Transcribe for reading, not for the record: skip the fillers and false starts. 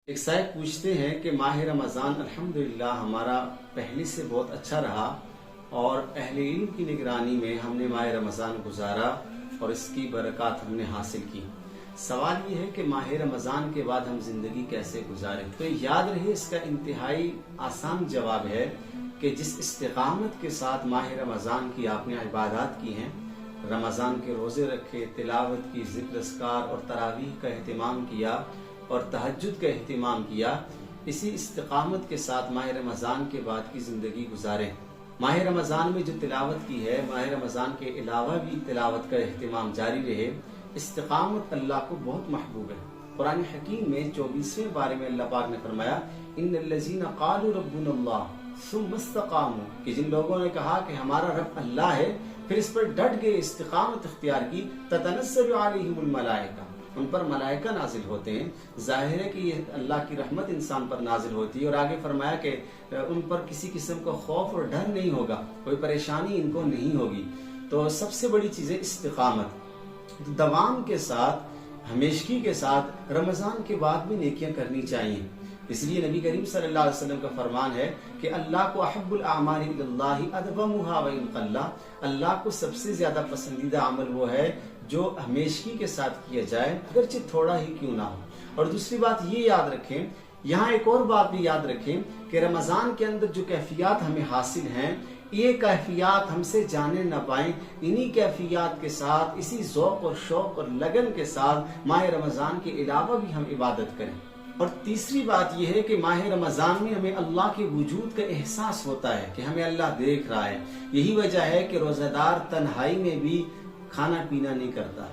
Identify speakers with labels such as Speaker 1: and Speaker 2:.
Speaker 1: ایک سائق پوچھتے ہیں کہ ماہ رمضان الحمدللہ ہمارا پہلے سے بہت اچھا رہا اور اہل علم کی نگرانی میں ہم نے ماہ رمضان گزارا اور اس کی برکات ہم نے حاصل کی۔ سوال یہ ہے کہ ماہ رمضان کے بعد ہم زندگی کیسے گزاریں؟ تو یاد رہے اس کا انتہائی آسان جواب ہے کہ جس استقامت کے ساتھ ماہ رمضان کی آپ نے عبادات کی ہیں، رمضان کے روزے رکھے، تلاوت کی، ذکر اذکار اور تراویح کا اہتمام کیا اور تہجد کا اہتمام کیا، اسی استقامت کے ساتھ ماہ رمضان کے بعد کی زندگی گزاریں۔ ماہ رمضان میں جو تلاوت کی ہے، ماہ رمضان کے علاوہ بھی تلاوت کا اہتمام جاری رہے۔ استقامت اللہ کو بہت محبوب ہے۔ قرآن حکیم میں 24ویں پارے میں اللہ پاک نے فرمایا ان الذین قالوا ربنا اللہ ثم استقاموا، کہ جن لوگوں نے کہا کہ ہمارا رب اللہ ہے، پھر اس پر ڈٹ گئے، استقامت اختیار کی، تتنزل علیہم الملائکہ، ان پر ملائکہ نازل ہوتے ہیں۔ ظاہر ہے کہ یہ اللہ کی رحمت انسان پر نازل ہوتی ہے، اور آگے فرمایا کہ ان پر کسی قسم کا خوف اور ڈر نہیں ہوگا، کوئی پریشانی ان کو نہیں ہوگی۔ تو سب سے بڑی چیز ہے استقامت۔ دوام کے ساتھ، ہمیشگی کے ساتھ رمضان کے بعد بھی نیکیاں کرنی چاہیے۔ اس لیے نبی کریم صلی اللہ علیہ وسلم کا فرمان ہے کہ اللہ کو احب الاعمال الی اللہ ادومها وان قل، اللہ کو سب سے زیادہ پسندیدہ عمل وہ ہے جو ہمیشگی کے ساتھ کیا جائے، اگرچہ تھوڑا ہی کیوں نہ ہو۔ اور دوسری بات یہ یاد رکھیں، یہاں ایک اور بات بھی یاد رکھیں کہ رمضان کے اندر جو کیفیات ہمیں حاصل ہیں، یہ کیفیات ہم سے جانے نہ پائیں، انہی کیفیات کے ساتھ، اسی ذوق اور شوق اور لگن کے ساتھ ماہ رمضان کے علاوہ بھی ہم عبادت کریں۔ اور تیسری بات یہ ہے کہ ماہ رمضان میں ہمیں اللہ کے وجود کا احساس ہوتا ہے کہ ہمیں اللہ دیکھ رہا ہے۔ یہی وجہ ہے کہ روزہ دار تنہائی میں بھی کھانا پینا نہیں کرتا۔